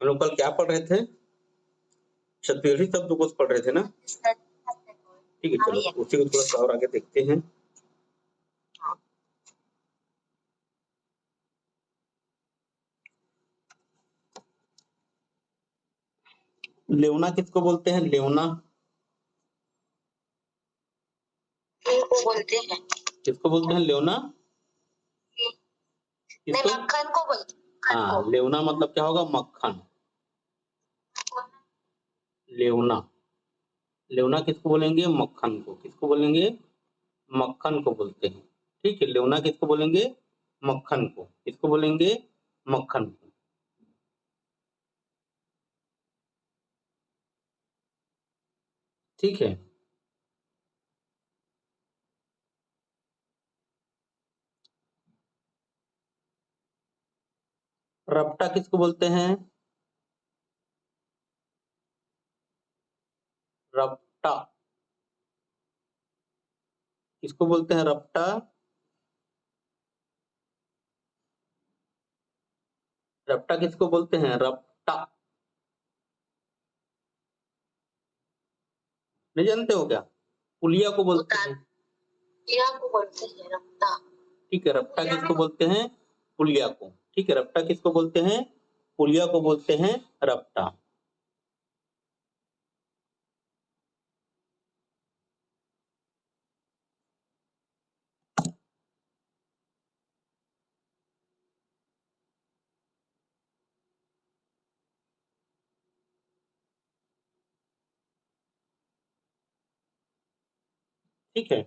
हम लोग कल क्या पढ़ रहे थे? छत्तीसगढ़ी शब्दकोश पढ़ रहे थे ना? ठीक है, चलो उसी को थोड़ा सा और आगे देखते हैं। लेवना किसको बोलते हैं? लेवना को बोलते हैं। किसको बोलते हैं? लेवना नहीं, मक्खन को बोलते हैं। हाँ, लेवना मतलब क्या होगा? मक्खन। लेवना लेवना किसको बोलेंगे? मक्खन को। किसको बोलेंगे? मक्खन को बोलते हैं। ठीक है, लेवना किसको बोलेंगे? मक्खन को। किसको बोलेंगे? मक्खन को। ठीक है, रपटा किसको बोलते हैं? रपटा किसको बोलते हैं? रपटा रपटा किसको बोलते हैं? रपटा नहीं जानते हो क्या? पुलिया को बोलते हैं। पुलिया को बोलते हैं रपटा। ठीक है, रपटा किसको बोलते हैं? पुलिया को। ठीक है, रपटा किसको बोलते हैं? पुलिया को बोलते हैं रपटा। ठीक है,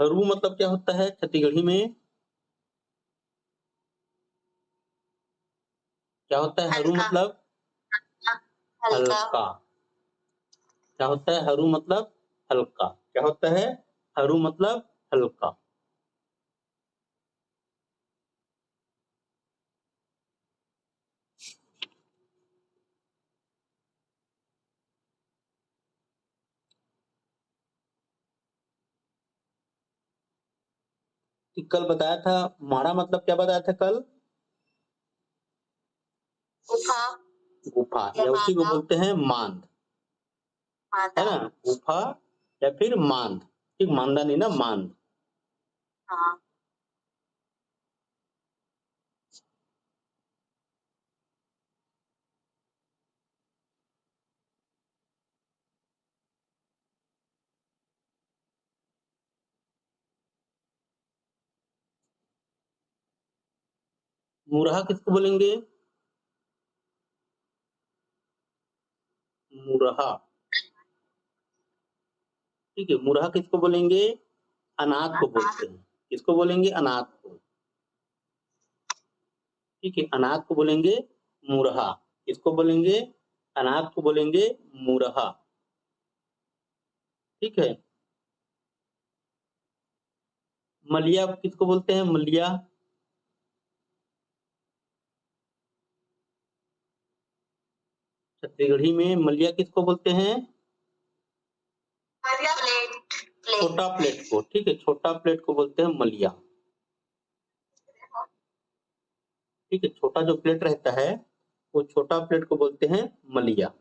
हरू मतलब क्या होता है छत्तीसगढ़ी में? क्या होता है हरू मतलब? हल्का। क्या होता है हरू मतलब? हल्का। क्या होता है हरू मतलब? हल्का। कल बताया था माड़ा मतलब क्या बताया था कल? गुफा। गुफा, या उसी को बोलते हैं मांद, है ना? गुफा या फिर मांद। ठीक, मांदा नहीं ना, मांद। हाँ। मुरहा किसको बोलेंगे? मुरहा। ठीक है, मुरहा किसको बोलेंगे? अनाथ को बोलते हैं। किसको बोलेंगे? अनाथ को। ठीक है, अनाथ को बोलेंगे मुरहा। किसको बोलेंगे? अनाथ को बोलेंगे मुरहा। ठीक है, मलिया किसको बोलते हैं? मलिया। छत्तीसगढ़ी में मलिया किसको बोलते हैं? छोटा प्लेट को। ठीक है, छोटा प्लेट को बोलते हैं मलिया। ठीक है, छोटा जो प्लेट रहता है वो छोटा प्लेट को बोलते हैं मलिया।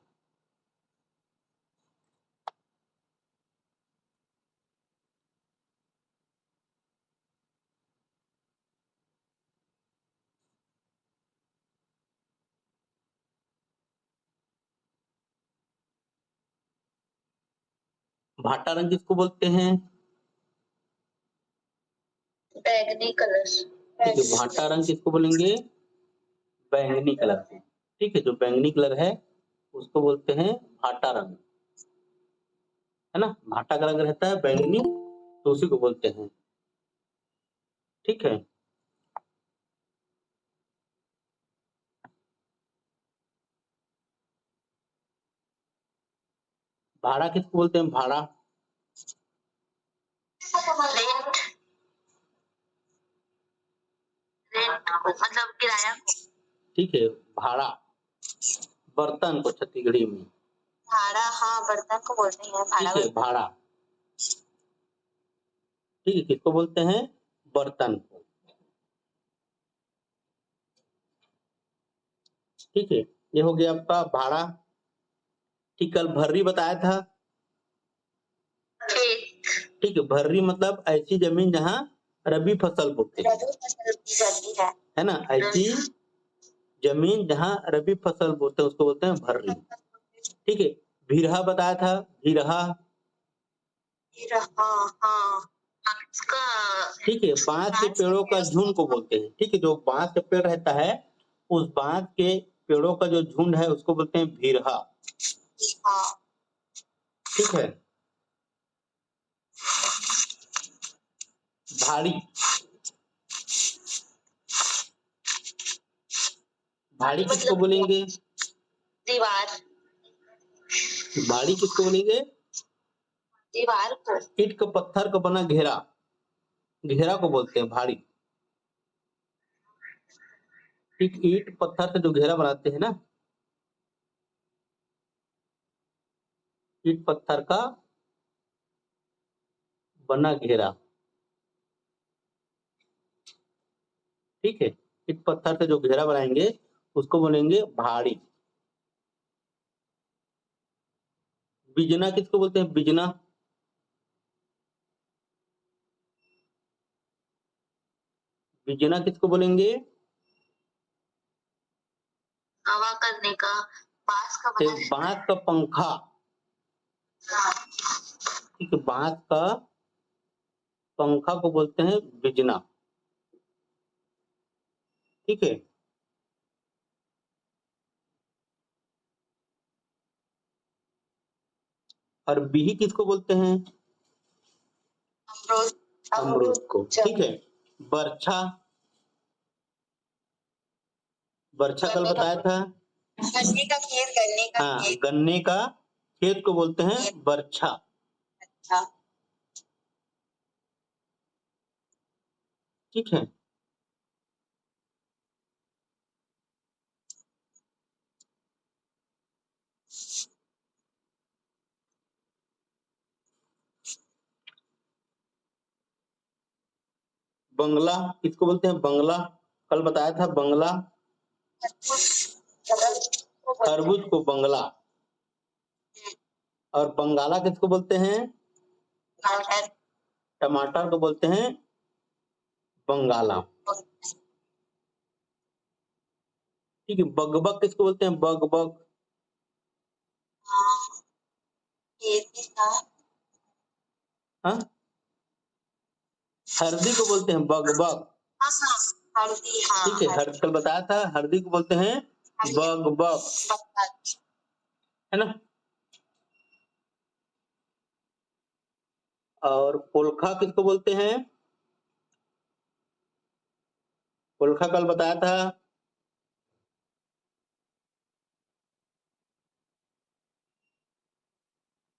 भाटा रंग किसको बोलते हैं? बैंगनी कलर। ठीक है, भाटा रंग किसको बोलेंगे? बैंगनी कलर को। ठीक है, जो बैंगनी कलर है उसको बोलते हैं भाटा रंग, है ना? भाटा का रंग रहता है बैंगनी, तो उसी को बोलते हैं। ठीक है, भाड़ा किसको बोलते हैं? भाड़ा। रेंट, रेंट को मतलब किराया को। ठीक है, भाड़ा। बर्तन को छत्तीसगढ़ी में भाड़ा, हाँ बर्तन को बोलते हैं भाड़ा। ठीक है, भाड़ा। ठीक है, किसको बोलते हैं? बर्तन को। ठीक है, ये हो गया आपका भाड़ा। ठीक, कल भर्री बताया था। खेत, ठीक है, भर्री मतलब ऐसी जमीन जहाँ रबी फसल बोते हैं, रबी फसल की जाती है ना? ऐसी जमीन जहाँ रबी फसल बोते हैं उसको बोलते हैं भर्री। ठीक है, भीरहा बताया था। भीरहा, हाँ हाँ, उसका ठीक है, बांस के पेड़ों का झुंड को बोलते हैं। ठीक है, जो बांस का पेड़ रहता है उस बांस के पेड़ों का जो झुंड है उसको बोलते हैं भीरहा। हाँ, ठीक है, भाड़ी। भाड़ी किसको बोलेंगे? दीवार, भाड़ी किसको बोलेंगे? दीवार को। ईंट का पत्थर का बना घेरा, घेरा को बोलते हैं भाड़ी। ठीक, ईंट पत्थर से जो घेरा बनाते हैं ना, ईंट पत्थर का बना घेरा। ठीक है, ईंट पत्थर से जो घेरा बनाएंगे उसको बोलेंगे भाड़ी। बिजना किसको बोलते हैं? बिजना। बिजना किसको बोलेंगे? हवा करने का, बांस का बना रहता है। बांस का पंखा। हाँ, ठीक है, बांस का पंखा को बोलते हैं बिजना। ठीक है, और बिही किसको बोलते हैं? अमरूद, अमरूद को। ठीक है, बरछा। बरछा कल बताया था। गन्ने का खेत, गन्ने का हाँ, खेत। गन्ने का खेत को बोलते हैं बरछा। हाँ, ठीक है, बंगला किसको बोलते हैं? बंगला कल बताया था। बंगला। तरबूज को बंगला। और बंगाला किसको बोलते हैं? टमाटर, टमाटर को बोलते हैं बंगाला। ठीक है, बगबग किसको बोलते हैं? बगबग। हाँ, खेत के साथ। हाँ, हल्दी को बोलते हैं बगबग। हाँ हाँ, हल्दी, हाँ ठीक है, हल्दी। कल बताया था हल्दी को बोलते हैं बगबग, है ना? और पोलखा किसको बोलते हैं? पोलखा कल बताया था।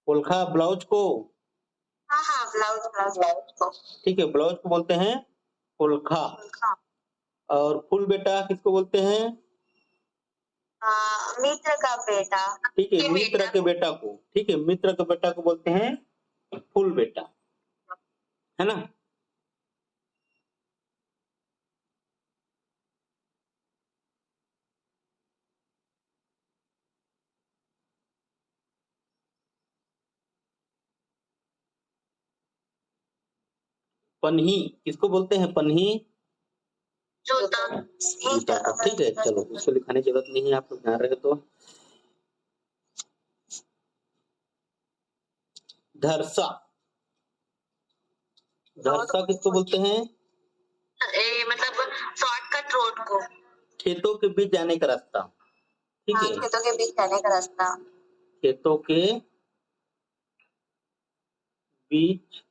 पोलखा ब्लाउज को। हाँ हाँ, ब्लाउज, ब्लाउज, ब्लाउज को। ठीक है, ब्लाउज को बोलते हैं पोलखा। हाँ, और फूल बेटा किसको बोलते हैं? मित्र का बेटा। ठीक है, मित्र के बेटा को। ठीक है, मित्र के बेटा को बोलते हैं फूल बेटा, है ना? पन्ही किसको बोलते हैं? पन्ही। जूता, जूता को। ठीक है, चलो उसको लिखाने की जरूरत नहीं है, आप लोग ध्यान रहे तो। धरसा। धरसा किसको बोलते हैं? मतलब शॉर्टकट रोड को। खेतों के बीच जाने का रास्ता। ठीक है, खेतों के बीच जाने का रास्ता। खेतों के बीच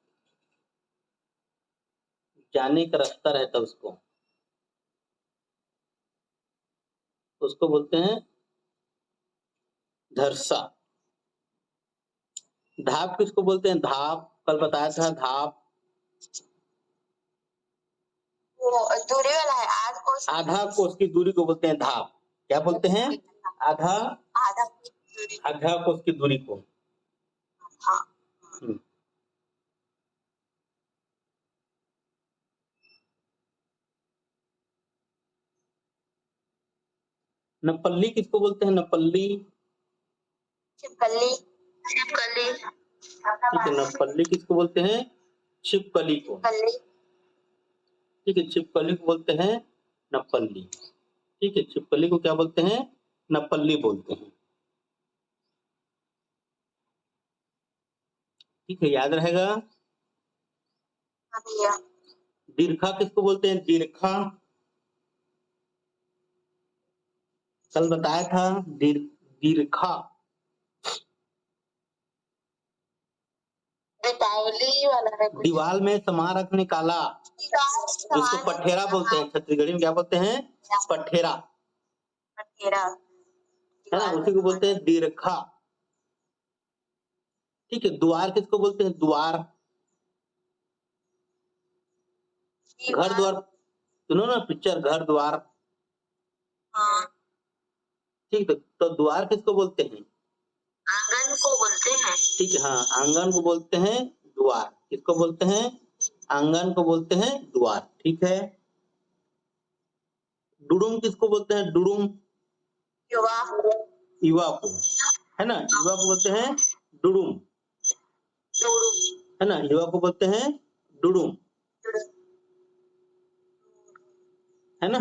जाने का रास्ता रहता है उसको, उसको बोलते हैं धरसा। धाप किसको बोलते हैं? धाप कल बताया था धाप। वो दूरी वाला है, आध कोस आधा कोस की दूरी को बोलते हैं धाप। क्या बोलते हैं? आधा आधा दूरी। आधा कोस की दूरी को। हाँ। हम्म। नपल्ली किसको बोलते हैं? नपल्ली। छिपकली। छिपकली। ठीक है, नपल्ली किसको बोलते हैं? छिपकली को। छिपकली। ठीक है, छिपकली को बोलते हैं नपल्ली। ठीक है, छिपकली को क्या बोलते हैं? नपल्ली बोलते हैं। ठीक है, याद रहेगा। हाँ भैया। दीर्घा किसको बोलते हैं? दीर्घा कल बताया था। दीर्घा दीपावली वाला है कुछ। दीवाल में समा रखने काला, जिसको पठेरा बोलते हैं। छत्तीसगढ़ी में क्या बोलते हैं? पठेरा। पठेरा है ना, उसी को बोलते हैं दीर्घा। ठीक है, द्वार किसको बोलते हैं? द्वार। घर द्वार सुनो ना, पिक्चर घर द्वार। हाँ। ठीक है, तो द्वार किसको बोलते हैं? आंगन को बोलते हैं। ठीक है, हाँ, आंगन को बोलते हैं द्वार। किसको बोलते हैं? आंगन को बोलते हैं द्वार। ठीक है, डुडुम किसको बोलते हैं? डुडुम युवा। युवा को, है ना, युवा को बोलते हैं डुडुम। डुडू। है ना, युवा को बोलते हैं डुडुम। है ना।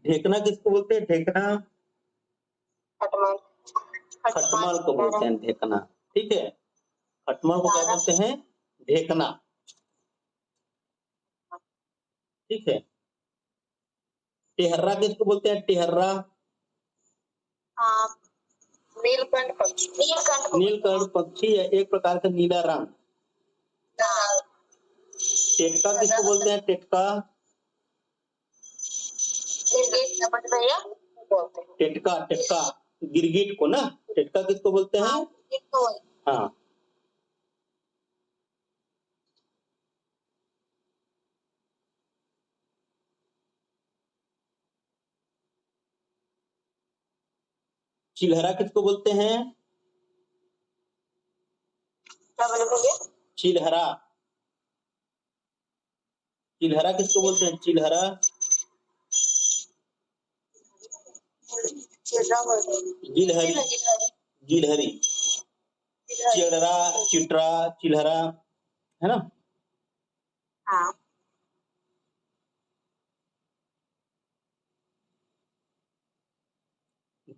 ढेकना किसको बोलते हैं? ढेकना खटमल। खटमल को बोलते हैं ढेकना। ठीक है, खटमल को क्या बोलते हैं? ढेकना। ठीक है, टेहर्रा किसको बोलते हैं? टेहर्रा हाँ। नीलकंठ पक्षी। नीलकंठ। नीलकंठ पक्षी है, एक प्रकार का नीला रंग। हाँ। टेटका किसको बोलते हैं? टेटका भैया बोलते हैं। टेटका टेटका गिरगिट को ना, टेटका किसको बोलते हैं? हाँ। चिलहरा किसको बोलते हैं? क्या बोले भैया? चिलहरा। चिलहरा किसको बोलते हैं? चिलहरा गिलहरी। गिलहरी, चिलहरा, चिटरा, चिलहरा, है ना। हाँ।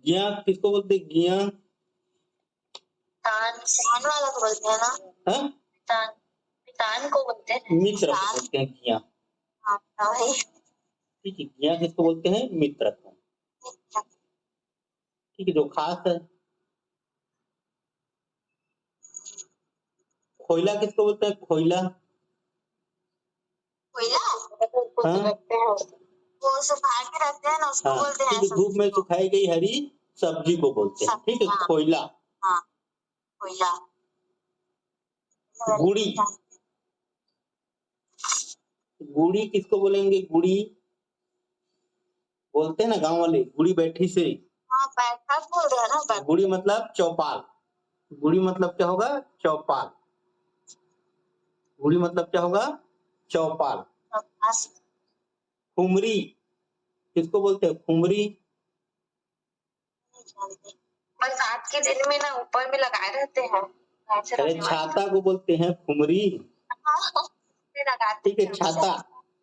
गिया किसको बोलते हैं? गिया तान वाला को बोलते हैं ना। हाँ? तान को बोलते हैं। मित्र को बोलते हैं गिया। हाँ भाई। ठीक है, गिया किसको बोलते हैं? मित्र को। ठीक है, जो खास है। खोइला किसको बोलते हैं? खोइला। कोयला। हाँ? वो सुखा के रखते हैं ना, उसको हाँ, बोलते ठीक हैं। है, धूप में सुखाई गई हरी सब्जी को बोलते हैं। ठीक है, खोइला। हाँ, कोयला। गुड़ी। गुड़ी किसको बोलेंगे? गुड़ी बोलते हैं ना गांव वाले, गुड़ी बैठी से। हाँ, बैठक बोल रहे हैं ना, बैठक। गुड़ी मतलब चौपाल। गुड़ी मतलब क्या होगा? चौपाल। गुड़ी मतलब क्या होगा? चौपाल। खुमरी किसको बोलते हैं? खुमरी। बरसात के दिन में ना ऊपर में लगाए रहते हैं। अरे छाता को बोलते हैं खुमरी। ठीक है, छाता।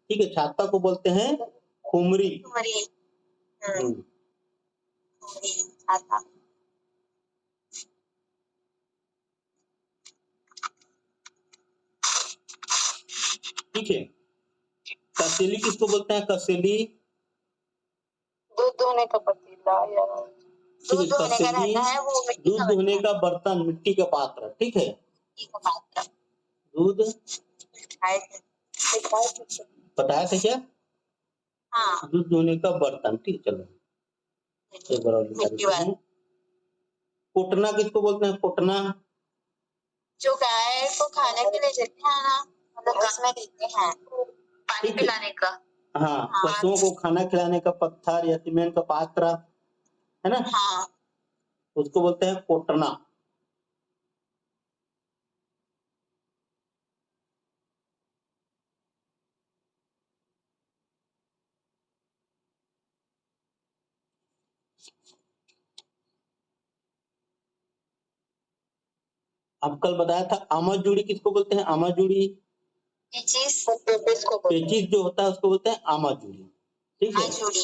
ठीक है, छाता को बोलते हैं खुमरी। छाता। ठीक है, कसेली किसको बोलते हैं? कसेली दूध धोने का पतीला या दूध धोने का रहता है, वो दूध धोने का बर्तन, मिट्टी का पात्र। ठीक है, दूध बताया था क्या? हाँ। दूध धोने का बर्तन। ठीक, चलो। एक बार और लिखा मिट्टी देता वाला। हूँ। कुटना किसको बोलते हैं? कुटना जो गाय को खाने के लिए देते हैं ना, मतलब उसमें देते हैं पानी ठीक है। पिलाने का। हाँ, हाँ। पशुओं को खाना खिलाने का पत्थर या सीमेंट का पात्र, है ना, हाँ। उसको बोलते हैं कोटना। अब कल बताया था आमाजूड़ी किसको बोलते हैं? आमाजूड़ी पेचिस को बोलते हैं। पेचिस जो होता है उसको बोलते हैं आमाजूड़ी। ठीक है। आजूड़ी।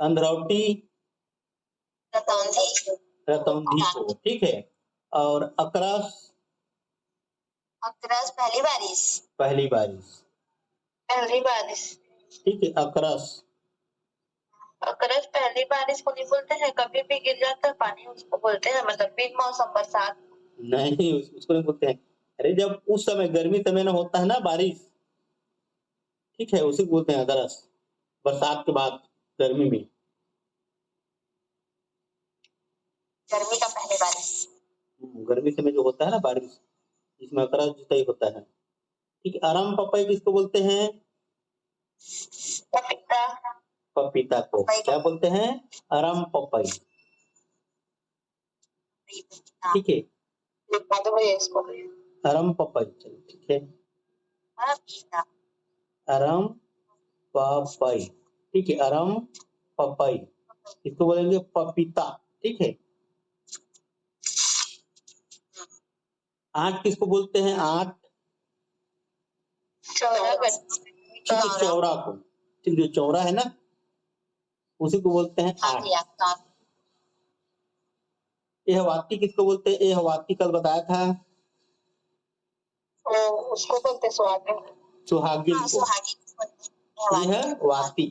अंधरौटी रतौंधी। रतौंधी को, ठीक है। और अकरस अकरस पहली बारिश। पहली बारिश, पहली बारिश। ठीक है। अकरस अकरस पहली बारिश को नहीं बोलते हैं, कभी भी गिर जाता है पानी उसको बोलते हैं, मतलब बिन मौसम बरसात। नहीं, उसको नहीं बोलते हैं। अरे जब उस समय गर्मी समय में होता है ना बारिश, ठीक है, उसी को बोलते हैं अकरस। बरसात के बाद गर्मी में। गर्मी का पहली बारिश। गर्मी समय जो होता है ना बारिश, इसमें अकरस जुताई होता है। ठीक है। आराम पपई किसको बोलते हैं? पपीता। पपीता को क्या बोलते हैं? आराम पपई। ठीक है। लिखा तो भैया इसको। आराम पपई, चलो ठीक है। पपीता। आराम पपई, ठीक है। आराम पपई, इसको बोलेंगे पपीता। ठीक है। आठ किसको बोलते हैं? आठ चौरा। ठीक है, चौरा को। ठीक है, चौरा है ना, उसी को बोलते हैं आठ। एहवाती किसको बोलते हैं? एहवाती कल बताया था। उसको बोलते सुहागिन। सुहागिन हाँ, को। सुहागिन। एहवाती,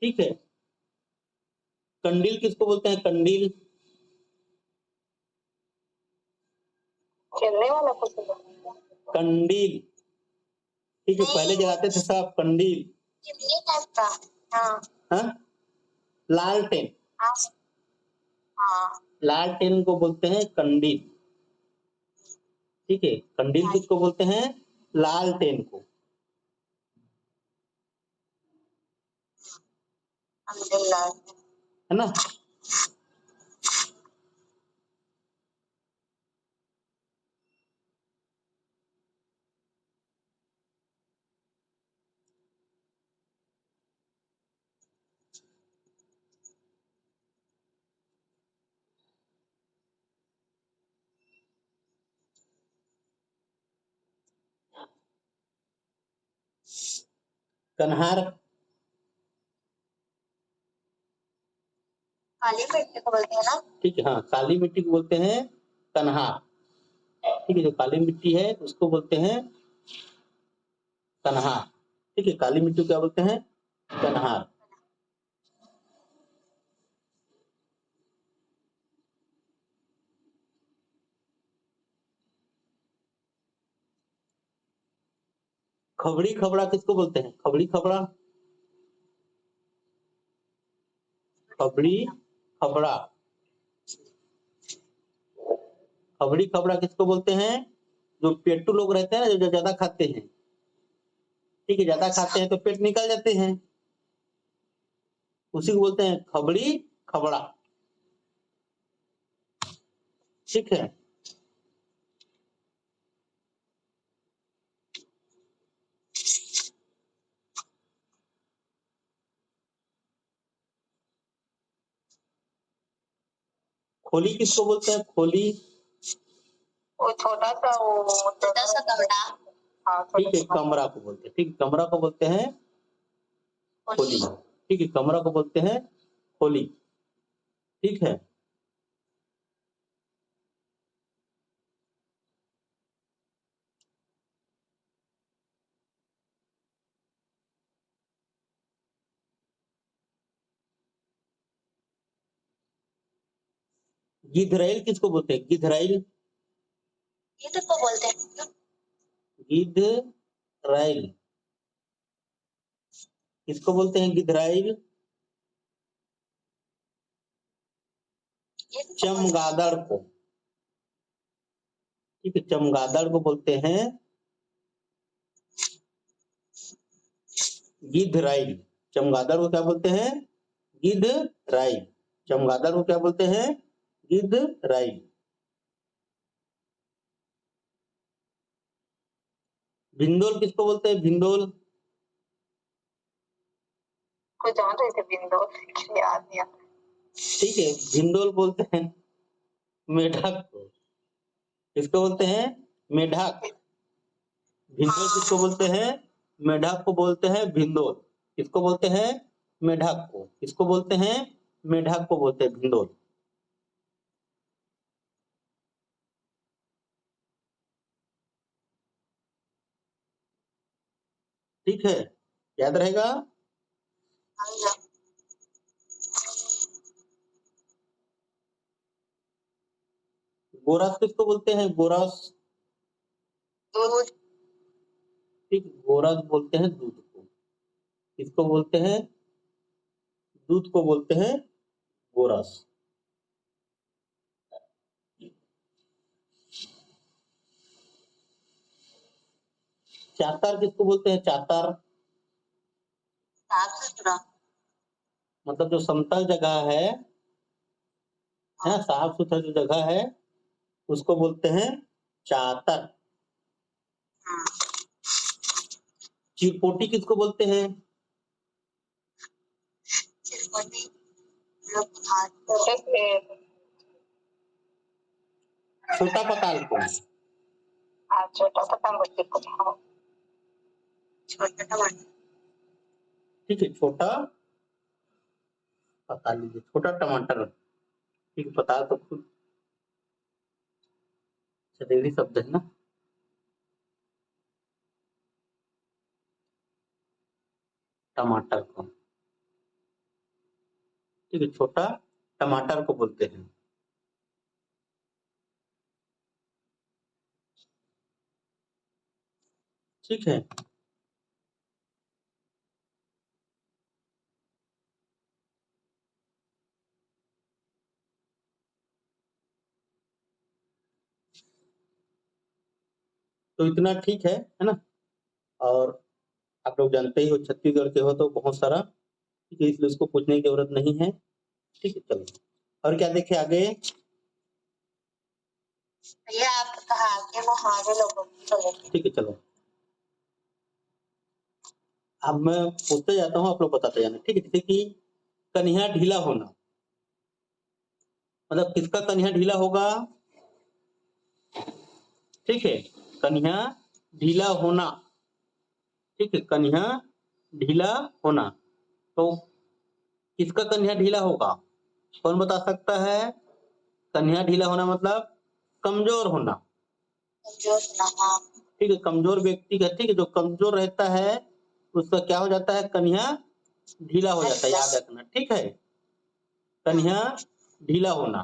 ठीक है। कंडील किसको बोलते हैं? कंडील खेलने वाला कुछ कंडील, ठीक है। पहले जलाते थे सब कंडील। चिमनी टाइप का। हाँ। हाँ, लालटेन। हाँ। लालटेन को बोलते हैं कंडील। ठीक है। कंडील किसको बोलते हैं? लालटेन को। है ना। कन्हार काली मिट्टी को बोलते हैं ना। ठीक है। हाँ, काली मिट्टी को बोलते हैं कन्हार। ठीक है, जो काली मिट्टी है उसको बोलते हैं कन्हार। ठीक है, काली मिट्टी को क्या बोलते हैं? कन्हार। खबड़ी खबड़ा किसको बोलते हैं? खबड़ी खबड़ा, खबड़ी खबड़ा, खबड़ी खबड़ा किसको बोलते हैं? जो पेटू लोग रहते हैं ना, जो ज्यादा खाते हैं, ठीक है, ज्यादा खाते हैं तो पेट निकल जाते हैं, उसी को बोलते हैं खबड़ी खबड़ा। ठीक है। खोली किसको बोलते हैं? खोली, वो छोटा सा कमरा। हाँ, ठीक है, कमरा को बोलते हैं। ठीक, कमरा को बोलते हैं खोली। ठीक है, कमरा को बोलते हैं खोली। ठीक है। गिधरैल किसको बोलते हैं? गिधरैल, ये तो को बोलते हैं। गिधरैल, किसको बोलते हैं गिधराइल? चमगादड़ को, ठीक है, चमगादड़ को बोलते हैं गिधराइल। चमगादड़ को क्या बोलते हैं? गिधराइल। चमगादड़ को क्या बोलते हैं? गिधराइल। भिंडोल किसको बोलते हैं? भिंडोल को जान रहे थे बिंदु, लेकिन याद नहीं आता। ठीक है, भिंडोल बोलते हैं मेढक को। किसको बोलते हैं? मेढक। भिंडोल किसको बोलते हैं? मेढक को बोलते हैं भिंडोल। किसको बोलते हैं? मेढक को। किसको बोलते हैं? मेढक को बोलते हैं भिंडोल। ठीक है, याद रहेगा। गोरस किसको बोलते हैं? गोरस, दूध, ठीक, गोरस बोलते हैं दूध को। किसको बोलते हैं? दूध को बोलते हैं गोरस। चातर किसको बोलते हैं? चातर साफ सुथरा, मतलब जो समतल जगह है ना, साफ सुथरा जो जगह है उसको बोलते हैं चातर। चिरपोटी किसको बोलते हैं? चिरपटी, लोग खाते हैं। छोटा पताल को, छोटा पतंग बच्चे को खाओ। छोटा टमाटर, ठीक है, छोटा पताल लीजिए, छोटा टमाटर। ठीक, पताल तो खुद सदेड़ी शब्द है ना। टमाटर को, ठीक है, छोटा टमाटर को बोलते हैं। ठीक है, तो इतना ठीक है ना। और आप लोग जानते ही हो छत्तीसगढ़ के हो तो बहुत सारा, ठीक है, इसलिए उसको पूछने की जरूरत नहीं है। ठीक है, चलो और क्या देखे आगे। ये आप कहा कि वो हमारे लोगों की चले। ठीक है, चलो अब मैं पूछते जाता हूँ, आप लोग बताते जाना। ठीक है, जैसे कि कन्हैया ढीला होना, मतलब किसका कन्हैया ढीला होगा? ठीक है, कन्हैया ढीला होना, ठीक है, कन्हैया ढीला होना, तो किसका कन्हैया ढीला होगा? कौन बता सकता है? कन्हैया ढीला होना मतलब कमजोर होना। ठीक है, कमजोर व्यक्ति का, ठीक है, जो कमजोर रहता है उसका क्या हो जाता है? कन्हैया ढीला हो जाता है, याद रखना। ठीक है, कन्हैया ढीला होना।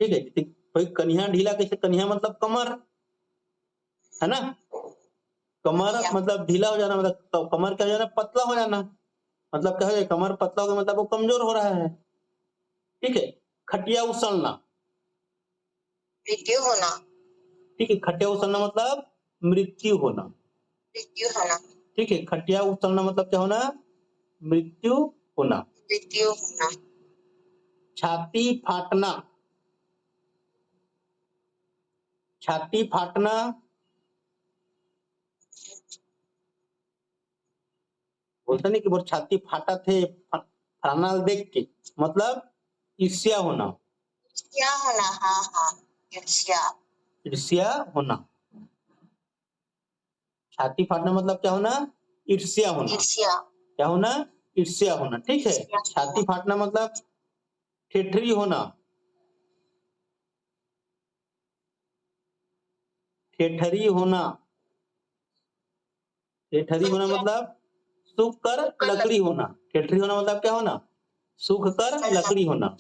ठीक है, भाई कन्हैया ढीला कैसे? कन्हैया मतलब कमर, है ना। कमर मतलब ढीला हो जाना, मतलब तो कमर क्या हो जाना? पतला हो जाना। मतलब क्या हो जाए? कमर पतला हो गया मतलब वो कमजोर हो रहा है। ठीक है, खटिया उछलना, मृत्यु होना, ठीक है, खटिया उछलना मतलब मृत्यु होना। मृत्यु होना, ठीक है, खटिया उछलना मतलब क्या होना? मृत्यु होना। मृत्यु होना, छाती फाटना, छाती फाटना, बोलते नहीं कि वो छाती फाटा थे फलाना देख के, मतलब ईर्ष्या होना। क्या होना, हाँ हाँ, ईर्ष्या, ईर्ष्या होना। छाती फाटना मतलब क्या होना? ईर्ष्या होना। ईर्ष्या, क्या होना? ईर्ष्या होना। ठीक है, छाती फाटना मतलब ठेठरी होना। ठेठरी होना, ठेठरी होना मतलब सूख कर लकड़ी होना। ठेठरी होना मतलब क्या होना? सूख कर लकड़ी होना।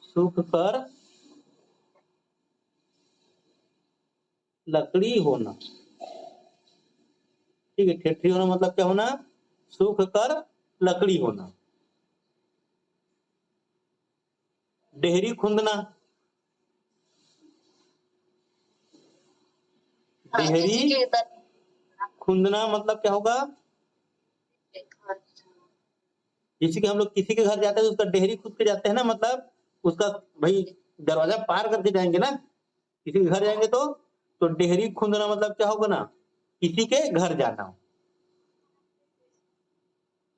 सूख कर लकड़ी होना। ठीक है। ठेठरी होना मतलब क्या होना? सूख कर लकड़ी होना। डेहरी खुंदना, हाँ, डेहरी किसी के इधर खुंदना मतलब क्या होगा? जैसे कि हम लोग किसी के घर जाते हैं तो उसका डेहरी खुद के जाते हैं ना, मतलब उसका भाई दरवाजा पार करके जाएंगे ना, किसी के घर जाएंगे तो डेहरी खुंदना मतलब क्या होगा ना? किसी के घर जाना।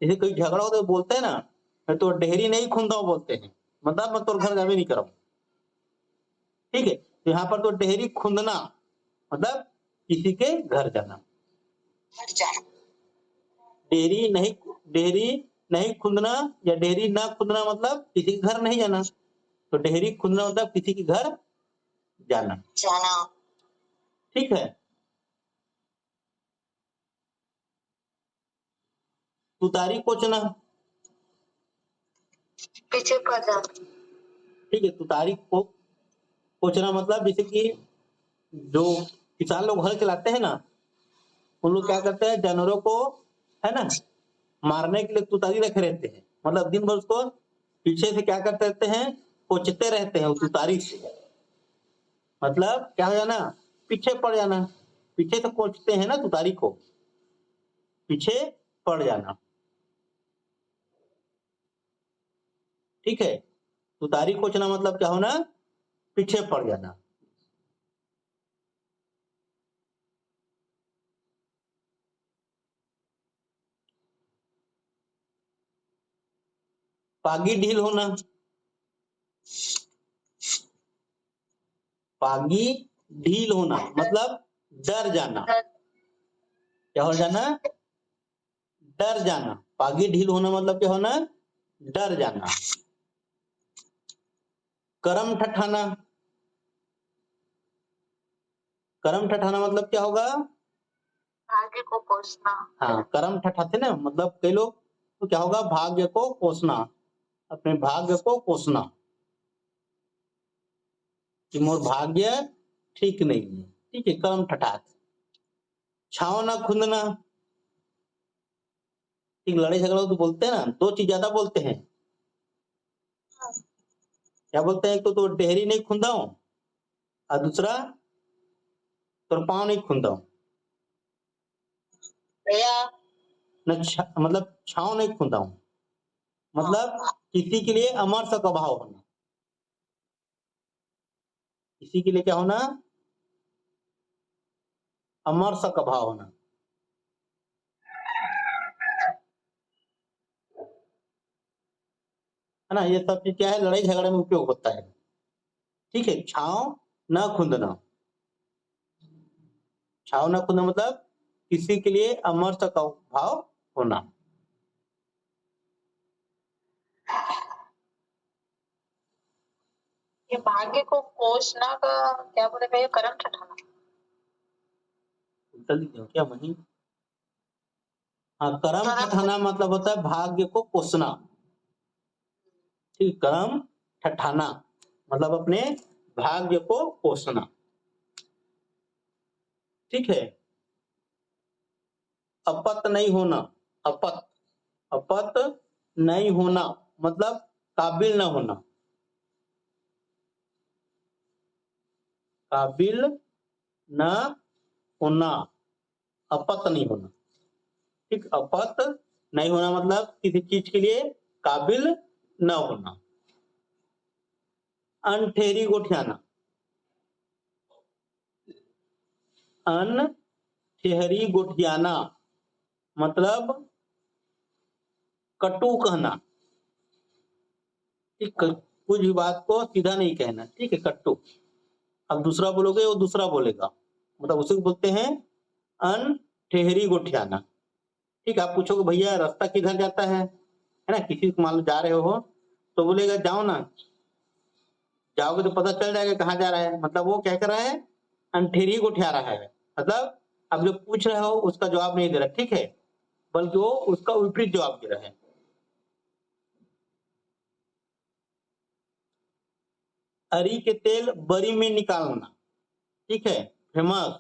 जैसे कोई झगड़ा हो तो बोलते हैं ना, मैं तो डेहरी नहीं खुंदा हूं बोलते हैं, मतलब मैं तो घर जावे नहीं कराऊं। ठीक है, तो यहाँ पर तो डेहरी खुंदना मतलब किसी के घर जाना। डेहरी नहीं खुंदना या डेहरी ना खुंदना मतलब किसी के घर नहीं जाना, तो डेहरी खुंदना मतलब किसी के घर जाना। ठीक है। तुतारी कोचना, पीछे पड़ जाना। ठीक है। तुतारी को कोचना मतलब जैसे कि जो किसान लोग हल चलाते हैं ना, उन लोग क्या करते हैं, जानवरों को है ना मारने के लिए तुतारी रखे रहते हैं, मतलब दिन भर उसको पीछे से क्या करते रहते हैं, कोचते रहते हैं उस तुतारी से। मतलब क्या हो जाना? पीछे पड़ जाना। पीछे से कोचते हैं ना तुतारी को, पीछे पड़ जाना। ठीक है, तुतारी कोचना मतलब क्या होना? पीछे पड़ जाना। पागी ढील होना, पागी ढील होना मतलब डर जाना। क्या हो जाना? डर जाना। पागी ढील होना मतलब क्या होना? डर जाना। करम ठठाना, करम ठठाना मतलब क्या होगा? भाग्य को कोसना। हाँ, करम ठठाते ना, मतलब कई लोग तो क्या होगा? भाग्य को कोसना, अपने भाग्य को कोसना कि मोर भाग्य ठीक नहीं है। ठीक है, करम ठठात। छाव ना खुंदना, ठीक, लड़ाई झगड़ा तो बोलते हैं ना, दो चीज ज्यादा बोलते हैं। क्या बोलते हैं? एक तो डेहरी नहीं खुंदा हूं और दूसरा तो पाँव नहीं खुंदा हूं। भैया मतलब छाव नहीं खुंदा हूं, मतलब किसी के लिए अमर सा का भाव होना। किसी के लिए क्या होना? अमर सा का भाव होना। है ना, ये सब चीज क्या है? लड़ाई झगड़े में उपयोग होता है। ठीक है, छाव न खुंदना, छाव न खुंदना मतलब किसी के लिए अमर सा का भाव होना। ये भाग्य को कोसना का क्या बोले भैया? करम ठठाना। जल्दी क्यों क्या वही? हाँ, करम ठठाना मतलब होता है भाग्य को कोसना। ठीक, करम ठठाना मतलब अपने भाग्य को कोसना। ठीक है। अपत नहीं होना, अपत, अपत नहीं होना मतलब काबिल न होना, काबिल न होना, अपत नहीं होना। ठीक, अपत नहीं होना मतलब किसी चीज के लिए काबिल न होना। अनठेरी गोठियाना, अनठेहरी गोठियाना मतलब कटु कहना। ठीक, कुछ भी बात को सीधा नहीं कहना। ठीक है, कट्टू। अब दूसरा बोलोगे वो दूसरा बोलेगा, मतलब उसे बोलते हैं अनठेहरी गोठियाना। ठीक, आप पूछोगे भैया रास्ता किधर जाता है ना, किसी को मान लो जा रहे हो तो बोलेगा जाओ ना, जाओगे तो पता चल जाएगा कहाँ जा रहा है, मतलब वो क्या कर रहा है? अनठेरी गोठिया रहा है, मतलब अब जो पूछ रहे हो उसका जवाब नहीं दे रहा। ठीक है, बल्कि वो उसका विपरीत जवाब दे रहा है। अरी के तेल बरी में निकालना। ठीक है, फेमस।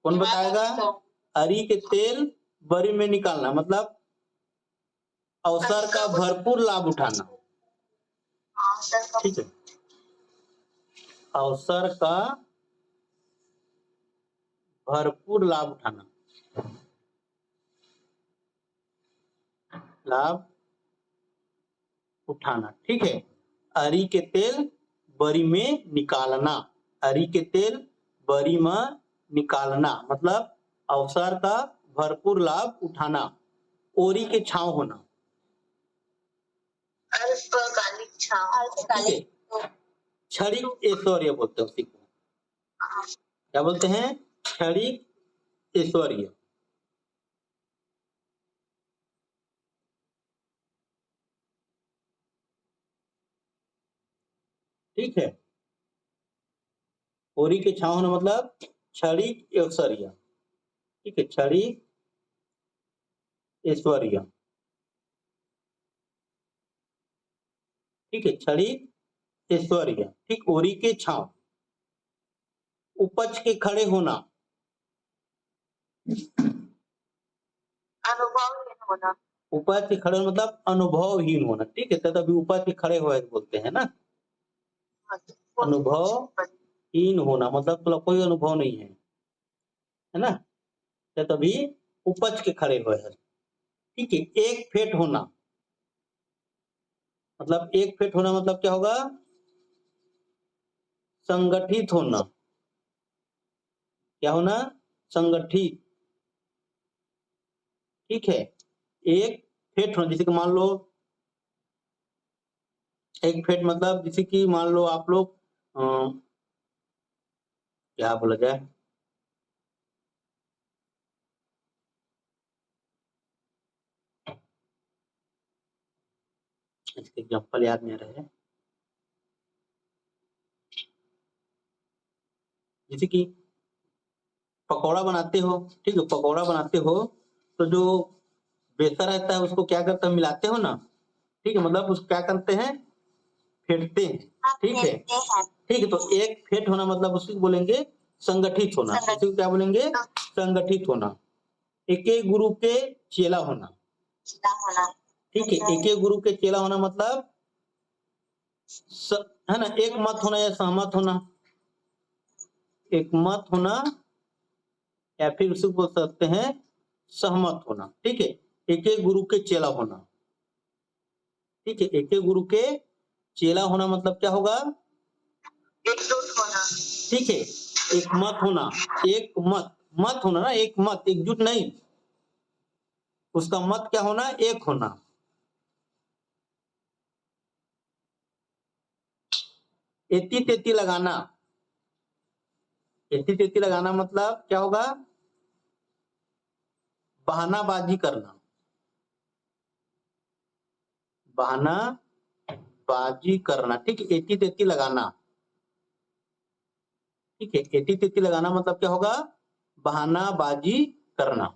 कौन बताएगा? अरी के तेल बरी में निकालना मतलब अवसर का भरपूर लाभ उठाना। ठीक है, अवसर का भरपूर लाभ उठाना, लाभ उठाना। ठीक है, अरी के तेल बरी में निकालना, अरी के तेल बरी में निकालना मतलब अवसर का भरपूर लाभ उठाना। ओरी के छांव होना, अल्पकालिक छांव, क्षणिक ऐश्वर्य बोलते हैं उसी को। क्या बोलते हैं? क्षणिक ऐश्वर्य। ठीक है, ओरी के छांव होना मतलब क्षणिक ऐश्वर्य। ठीक है, क्षणिक ऐश्वर्य। ठीक है, क्षणिक ऐश्वर्य। ठीक, ओरी के छांव। उपज के खड़े होना, अनुभवहीन होना, उपज के खड़े होना मतलब अनुभवहीन होना। ठीक है, तभी उपज के खड़े हुए बोलते हैं ना, अनुभवहीन होना मतलब कोई अनुभव नहीं है ना, तभी उपज के खड़े हुए हैं। ठीक है, एक फेट होना मतलब एक फेट होना मतलब क्या होगा? संगठित होना। क्या होना? संगठित। ठीक है, एक फेट होना जैसे कि मान लो एक फेट मतलब जैसे कि मान लो आप लोग क्या बोला जाए, इसके एग्जाम्पल याद नहीं आ रहा है। जैसे कि पकौड़ा बनाते हो, ठीक है, पकौड़ा बनाते हो तो जो बेसन रहता है उसको क्या करते हैं? मिलाते हो ना। ठीक है, मतलब उसको क्या करते हैं? फेंटते हैं। ठीक है, ठीक है, तो एक फेट होना मतलब उसको बोलेंगे संगठित होना। इसको क्या बोलेंगे? संगठित होना। एके गुरु के चेला होना। ठीक है, एके गुरु के चेला होना मतलब है ना, एक मत होना या सहमत होना, एक मत होना या फिर उसे बोल सकते हैं सहमत होना। ठीक है, एक एक गुरु के चेला होना। ठीक है, एक एक गुरु के चेला होना मतलब क्या होगा? एकजुट होना। ठीक है, एक मत होना, एक मत होना ना, एक मत, एकजुट नहीं, उसका मत क्या होना? एक होना। एती तेती लगाना, एती तेती लगाना मतलब क्या होगा? बहानाबाजी करना, बहानाबाजी करना। ठीक है, एती तेती लगाना। ठीक है, एती तेती लगाना मतलब क्या होगा? बहानाबाजी करना।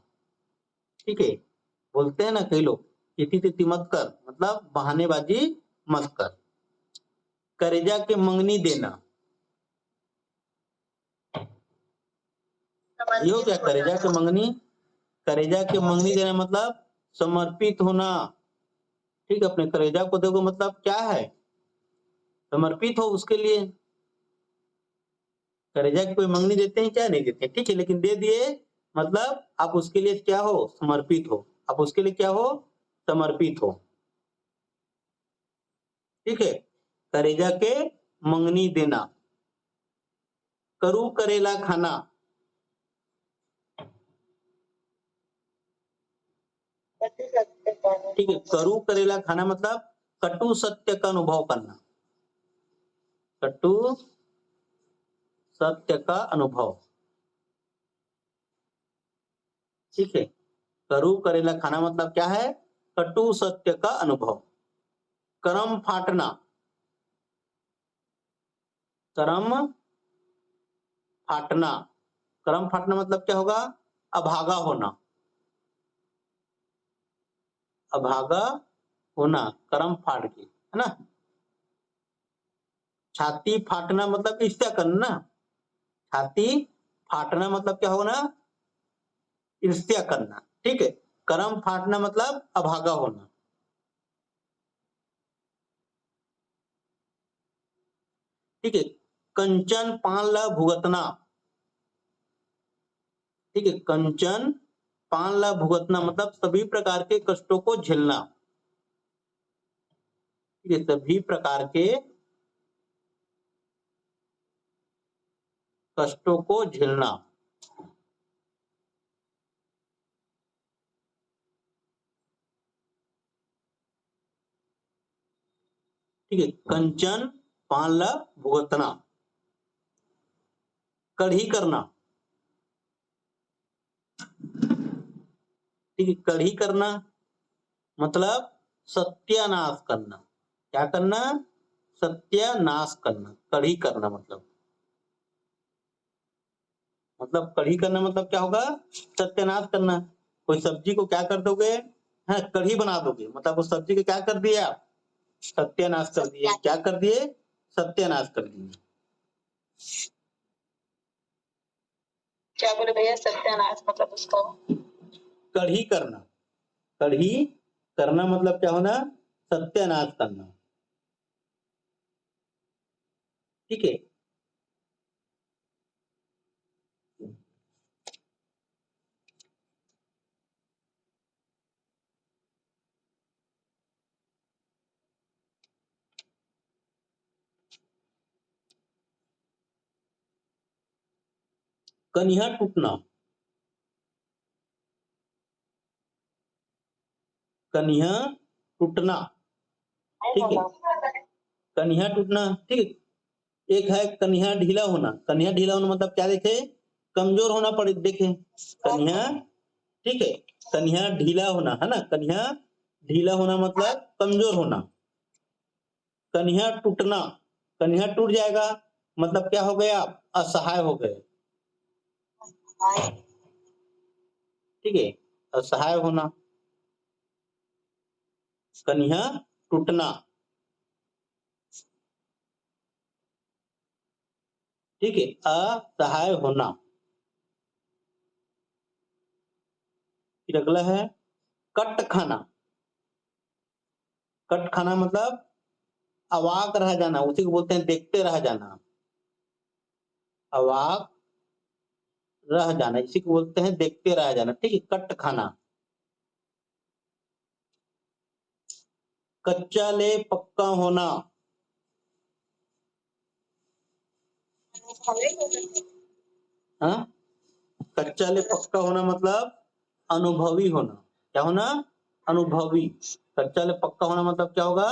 ठीक है, बोलते हैं ना कई लोग एती तेती मत कर मतलब बहानेबाजी मत कर। करेजा के मंगनी देना, ये हो क्या? करेजा के मंगनी, करेजा के मंगनी देना मतलब समर्पित होना। ठीक है, अपने करेजा को दोगे मतलब क्या है? समर्पित हो उसके लिए। करेजा की कोई मंगनी देते हैं क्या? नहीं देते। ठीक है, लेकिन दे दिए मतलब आप उसके लिए क्या हो? समर्पित हो। आप उसके लिए क्या हो? समर्पित हो। ठीक है, करेजा के मंगनी देना। करू करेला खाना, ठीक है, करू करेला खाना मतलब कटु सत्य का अनुभव करना, कटु सत्य का अनुभव। ठीक है, करू करेला खाना मतलब क्या है? कटु सत्य का अनुभव। कर्म फाटना, कर्म फाटना, कर्म फाटना मतलब क्या होगा? अभागा होना, अभागा होना, कर्म फाड़ के, है ना। छाती फाटना मतलब ईर्ष्या करना, छाती फाटना मतलब क्या होना? ईर्ष्या करना, ठीक है। करम फाटना मतलब अभागा होना। ठीक है। कंचन पान ला भुगतना, ठीक है। कंचन पान ला भुगतना मतलब सभी प्रकार के कष्टों को झेलना, ठीक है। सभी प्रकार के कष्टों को झेलना, ठीक है। कंचन पान ला भुगतना। कढ़ी करना, ठीक है। कढ़ी करना मतलब सत्यानाश करना। क्या करना? सत्यानाश करना। कढ़ी करना मतलब कढ़ी करना मतलब क्या होगा? सत्यानाश करना। कोई सब्जी को क्या कर दोगे? हाँ, कढ़ी बना दोगे मतलब उस सब्जी को क्या कर दिया आप? सत्यानाश कर दिए। क्या कर दिए? सत्यानाश कर दिए। क्या बोले भैया? सत्यानाश मतलब उसको कढ़ी करना। कढ़ी करना मतलब क्या होना? सत्यानाश करना, ठीक है। कनिया टूटना, कनिया टूटना, ठीक है। कनिया टूटना, ठीक है। एक है कनिया ढीला होना। कनिया ढीला होना मतलब क्या देखे? कमजोर होना पड़े देखे। कनिया, ठीक है। कनिया ढीला होना है ना। कनिया ढीला होना मतलब कमजोर होना। कनिया टूटना, कनिया टूट जाएगा मतलब क्या हो गए आप? असहाय हो गए, ठीक है। असहाय होना। कनिया टूटना, ठीक है। असहाय होना। फिर अगला है कट खाना। कट खाना मतलब अवाक रह जाना, उसी को बोलते हैं देखते रह जाना। अवाक रह जाना इसी को बोलते हैं देखते रह जाना, ठीक है। कट खाना। कच्चा ले पक्का होना, हाँ। कच्चा ले पक्का होना मतलब अनुभवी होना। क्या होना? अनुभवी। कच्चा ले पक्का होना मतलब क्या होगा?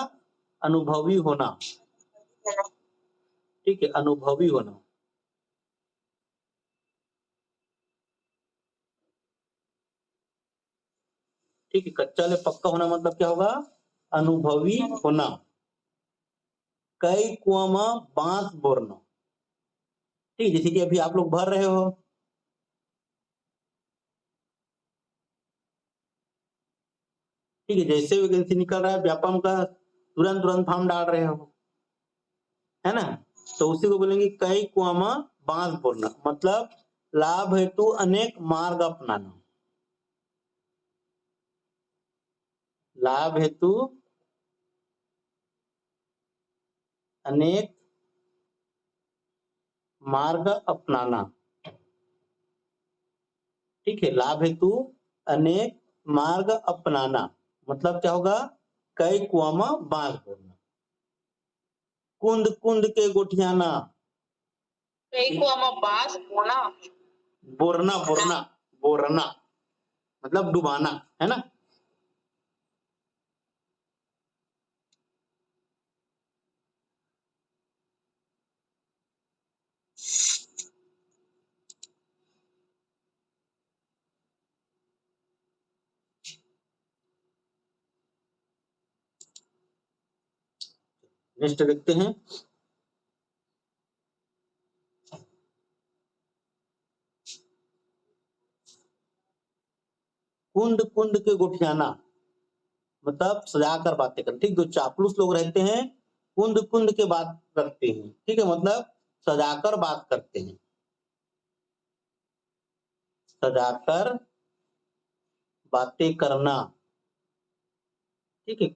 अनुभवी होना, ठीक है। अनुभवी होना, ठीक है। कच्चा ले पक्का होना मतलब क्या होगा? अनुभवी होना। कई कुआं में बांस बोरना, ठीक है। जैसे कि अभी आप लोग भर रहे हो, ठीक है। जैसे वैकेंसी निकल रहा है व्यापम का तुरंत तुरंत फॉर्म डाल रहे हो, है ना। तो उसी को बोलेंगे कई कुआं में बांस बोरना मतलब लाभ हेतु अनेक मार्ग अपनाना। लाभ हेतु अनेक मार्ग अपनाना, ठीक है। लाभ हेतु अनेक मार्ग अपनाना मतलब क्या होगा? कई कुआं में बांस बोरना। कुंद कुंद के गोठियाना, कई कुआं में बांस बोना, बोरना बोरना बोरना मतलब डुबाना, है ना। नेक्स्ट देखते हैं। कुंद कुंद के गोठियाना मतलब सजाकर बातें करना, ठीक। जो चापलूस लोग रहते हैं कुंद कुंद के बात करते हैं, ठीक है। मतलब सजाकर बात करते हैं, सजाकर बातें करना, ठीक है,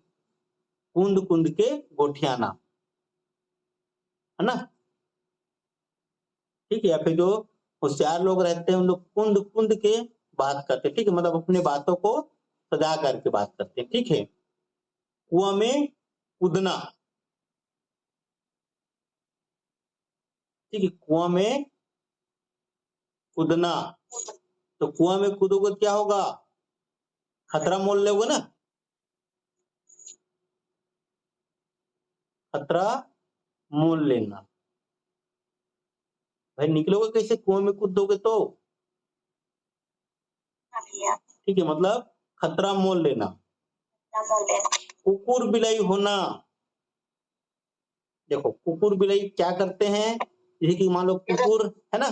कूंद कूंद के गोठियाना, है ना, ठीक है। या फिर जो होशियार लोग रहते हैं उन लोग कूंद कूंद के बात करते हैं, ठीक है, मतलब अपनी बातों को सजा करके बात करते हैं, ठीक है। कुआं में कूदना, ठीक है, कुआं में कूदना, तो कुआं में कूदोगे क्या होगा, खतरा मोल लोगे ना, खतरा मोल लेना। भाई निकलोगे कैसे, कुआं में कूद दोगे तो, हाँ भैया, ठीक है, मतलब खतरा मोल लेना। क्या बोले? कुकुर बिलाई होना, देखो कुकुर बिलाई क्या करते हैं, जैसे कि मान लो कुकुर है ना,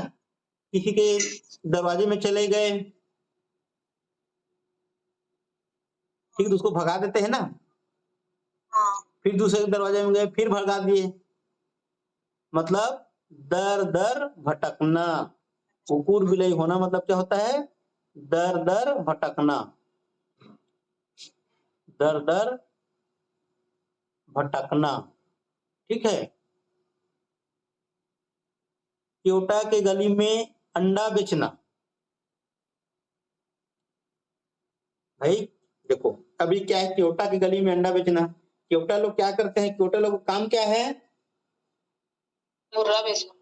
किसी के दरवाजे में चले गए, ठीक है, तो उसको भगा देते हैं ना, हाँ, फिर दूसरे के दरवाजे में गए फिर भगा दिए, मतलब दर दर भटकना। कुकुर बिलाई होना मतलब क्या होता है, दर दर भटकना, दर दर भटकना, ठीक है। क्योटा के गली में अंडा बेचना, भाई देखो अभी क्या है, क्योटा की गली में अंडा बेचना, क्योटा लोग क्या करते हैं, क्योटा लोग का काम क्या है, मुर्रा बेचना।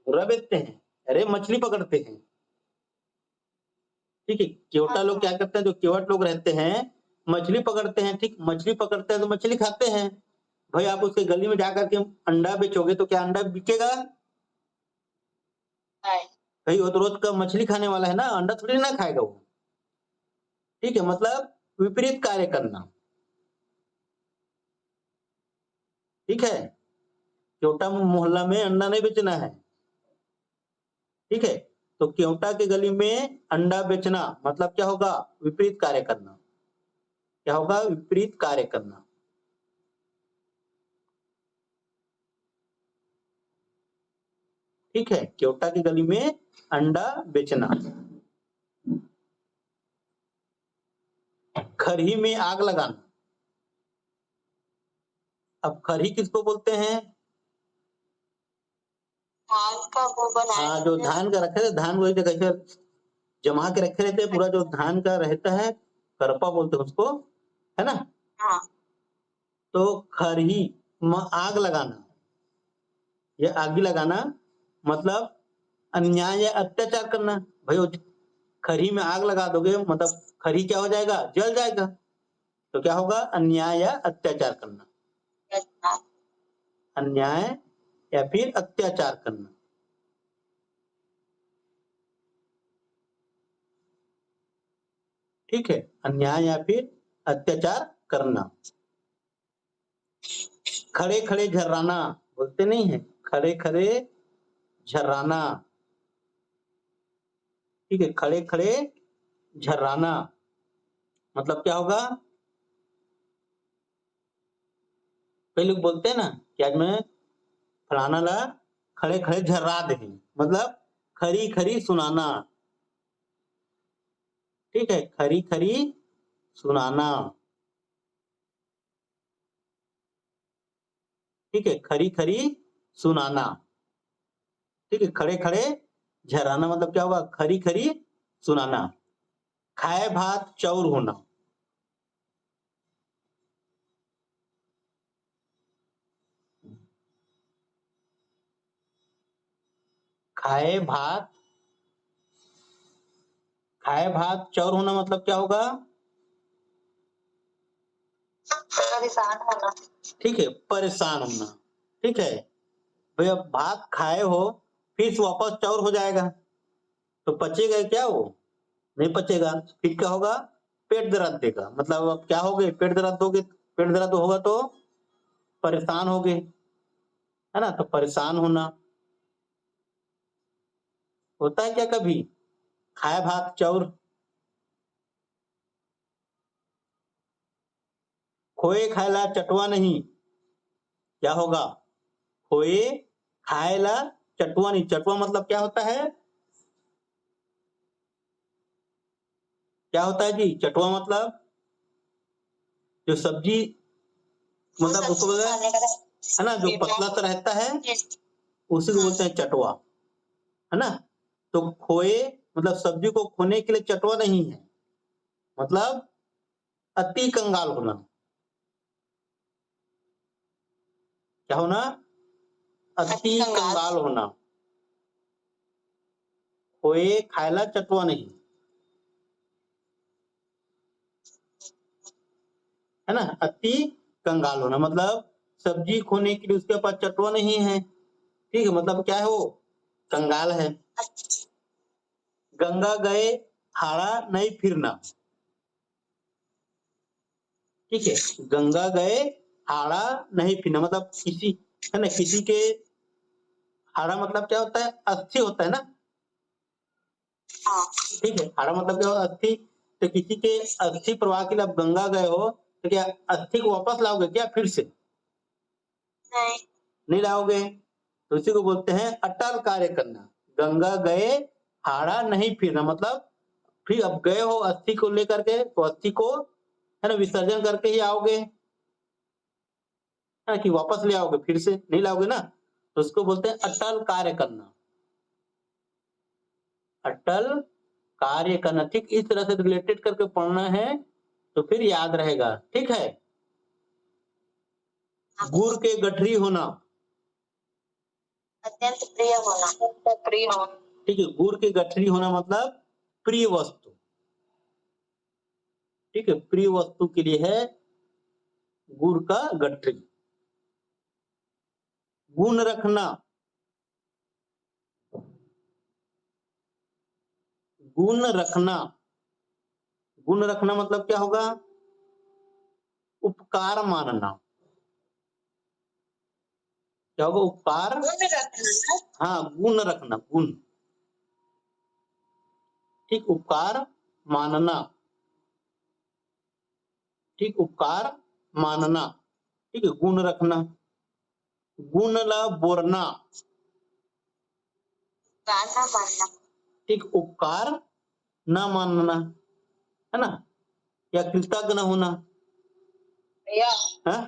मुर्रा बेचते हैं, अरे मछली पकड़ते हैं, ठीक है। क्योटा लोग क्या करते हैं, जो केवट लोग रहते हैं मछली पकड़ते हैं, ठीक, मछली पकड़ते हैं तो मछली खाते हैं। भाई आप उसके गली में जाकर के अंडा बेचोगे तो क्या अंडा बिकेगा, नहीं, भाई वो तो रोज का मछली खाने वाला है ना, अंडा थोड़ी ना खाएगा वो, ठीक है, मतलब विपरीत कार्य करना, ठीक है। क्योटा मोहल्ला में अंडा नहीं बेचना है, ठीक है। तो क्योटा की गली में अंडा बेचना मतलब क्या होगा, विपरीत कार्य करना, क्या होगा, विपरीत कार्य करना, ठीक है। क्योटा की गली में अंडा बेचना। खरही में आग लगाना, अब खरही किसको बोलते हैं, धान का वो बनाए हाँ जो धान का रखे थे, धान को एक जगह ऐसे जमा के रखे रहते हैं, पूरा जो धान का रहता है करपा बोलते हैं उसको, है ना, हाँ, तो खरही में आग लगाना, ये आगी लगाना मतलब अन्याय या अत्याचार करना। भाई वो खरी में आग लगा दोगे मतलब खरी क्या हो जाएगा, जल जाएगा, तो क्या होगा, अन्याय या अत्याचार करना, बेचना। अन्याय या फिर अत्याचार करना, ठीक है, अन्याय या फिर अत्याचार करना। खड़े खड़े झर्राना, बोलते नहीं है, खड़े खड़े झर्राना, ठीक है, खड़े खड़े झर्राना मतलब क्या होगा, कई लोग बोलते हैं ना कि आज मैं फलाना ला खड़े खड़े झर्रा दे, मतलब खरी खरी सुनाना, ठीक है, खरी खरी सुनाना, ठीक है, खरी खरी सुनाना, ठीक है। खड़े खड़े झर्राना मतलब क्या होगा, खरी खरी सुनाना। खाए भात चौर होना, खाए भात, खाए भात चौर होना मतलब क्या होगा, परेशान होना। ठीक है, परेशान होना, ठीक है। भैया भात खाए हो फिर वापस चौर हो जाएगा तो पचेगा क्या वो, नहीं पचेगा, फिर क्या होगा, पेट दर्द देगा, मतलब अब क्या हो गए, पेट दर्द होगे, पेट दर्द होगा तो परेशान हो गए, है ना, तो परेशान होना होता है क्या कभी, खाए भात चौर। खोए खाएला चटवा नहीं, क्या होगा, खोए खाएला चटवा नहीं, चटवा मतलब क्या होता है, क्या होता है जी? चटुआ मतलब जो सब्जी, मतलब उसको बोलते हैं, है ना, जो पतला सा रहता है उसी को बोलते हैं चटुआ, है ना। तो खोए मतलब सब्जी को खोने के लिए चटुआ नहीं है, मतलब अति कंगाल होना। क्या होना? अति कंगाल होना। खोए खायला चटुआ नहीं, है ना। अति कंगाल होना मतलब सब्जी खोने के लिए उसके पास चटुआ नहीं है, ठीक है, मतलब क्या है, वो कंगाल है। गंगा गए हाड़ा नहीं फिरना, ठीक है, गंगा गए हाड़ा नहीं फिरना मतलब किसी, है ना, किसी के हाड़ा मतलब क्या होता है? अस्थि होता है ना, ठीक है। हाड़ा मतलब क्या होता है? अस्थि। तो किसी के अस्थि प्रवाह के लिए आप गंगा गए हो तो क्या अस्थि को वापस लाओगे क्या फिर से? नहीं लाओगे। तो इसी को बोलते हैं अटल कार्य करना। गंगा गए हाड़ा नहीं फिरना मतलब फिर अब गए हो अस्थि को लेकर के, तो अस्थि को, है ना, विसर्जन करके ही आओगे, है ना, कि वापस ले आओगे, फिर से नहीं लाओगे ना। तो उसको बोलते हैं अटल कार्य करना। अटल कार्य करना, ठीक इस तरह से रिलेटेड करके पढ़ना है तो फिर याद रहेगा, ठीक है। गुड़ के गठरी होना, अत्यंत प्रिय होना, प्रिय होना, ठीक है। गुड़ के गठरी होना मतलब प्रिय वस्तु, ठीक है, प्रिय वस्तु के लिए है गुड़ का गठरी। गुण रखना, गुण रखना, गुण रखना मतलब क्या होगा? उपकार मानना। क्या होगा? उपकार। हाँ, गुण रखना, गुण, ठीक, उपकार मानना, ठीक, उपकार मानना, ठीक है, गुण रखना। गुण ला बोरना, ठीक, उपकार न मानना, है ना, या कृतज्ञ न होना, हाँ,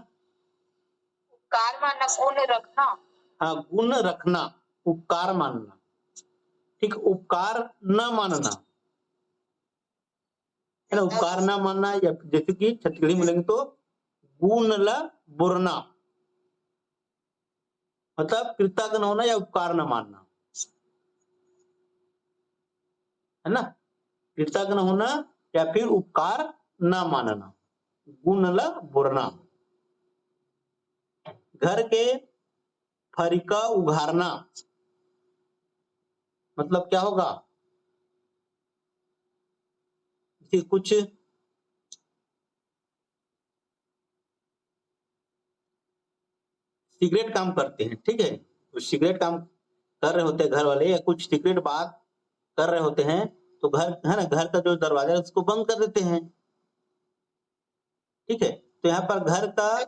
उपकार मानना, गुण रखना, हाँ, गुण रखना, उपकार मानना, ठीक, उपकार न मानना, है ना, उपकार न मानना, या जैसे कि छत्तीसगढ़ी में लेंगे तो गुण ला बोरना मतलब कृतज्ञ न होना या उपकार न मानना, है ना, कृतज्ञ होना या फिर उपकार न मानना, गुण ला बोरना। घर के फरिका उघारना मतलब क्या होगा? कुछ सीक्रेट काम करते हैं, ठीक है, तो सीक्रेट काम कर रहे होते हैं घर वाले, या कुछ सीक्रेट बात कर रहे होते हैं, तो घर, है ना, घर का जो दरवाजा है उसको बंद कर देते हैं, ठीक है। तो यहाँ पर घर का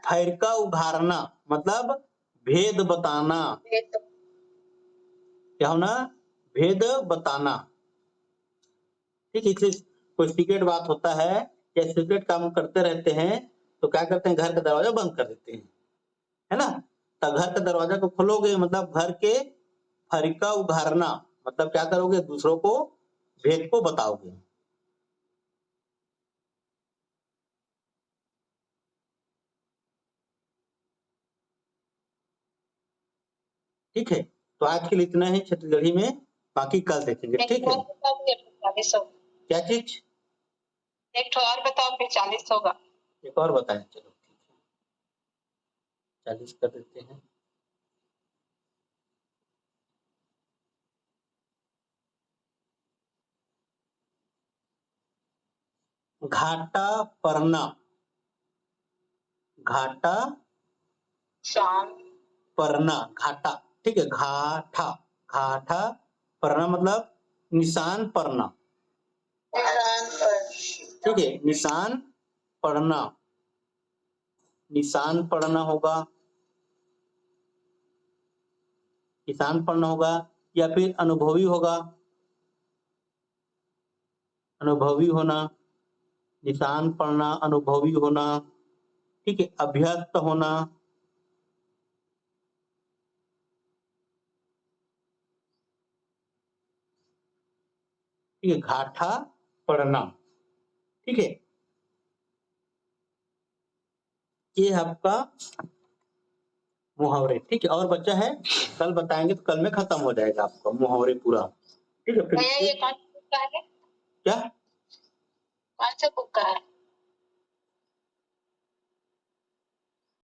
फैरका उघारना मतलब भेद बताना, क्या होना? भेद बताना, ठीक है। इसलिए कोई सीक्रेट बात होता है या सीक्रेट काम करते रहते हैं तो क्या करते हैं? घर का दरवाजा बंद कर देते हैं, है ना। तो घर का दरवाजा को खोलोगे मतलब घर के फरिका उघारना मतलब क्या करोगे? दूसरों को भेद को बताओगे, ठीक है। तो आज के लिए इतना ही छत्तीसगढ़ी में, बाकी कल देखेंगे, ठीक है। क्या चीज? एक और बताओ, फिर 40 होगा। एक और बताएं, चलो ठीक है, 40 कर देते हैं। घाटा परना, घाटा शाम परना, घाटा, ठीक है, घाटा, घाटा परना मतलब निशान पड़ना, ठीक है, निशान पड़ना, निशान पड़ना होगा, निशान पड़ना होगा, या फिर अनुभवी होगा, अनुभवी होना, निशान पढ़ना, अनुभवी होना, ठीक है, अभ्यस्त होना, ठीक है, घाटा पढ़ना, ठीक है। ये आपका मुहावरे, ठीक है। और बच्चा है, कल बताएंगे तो कल में खत्म हो जाएगा आपका मुहावरे पूरा, ठीक है। फिर भैया ये कौन सा बुक का है? क्या कौन सा बुक का है?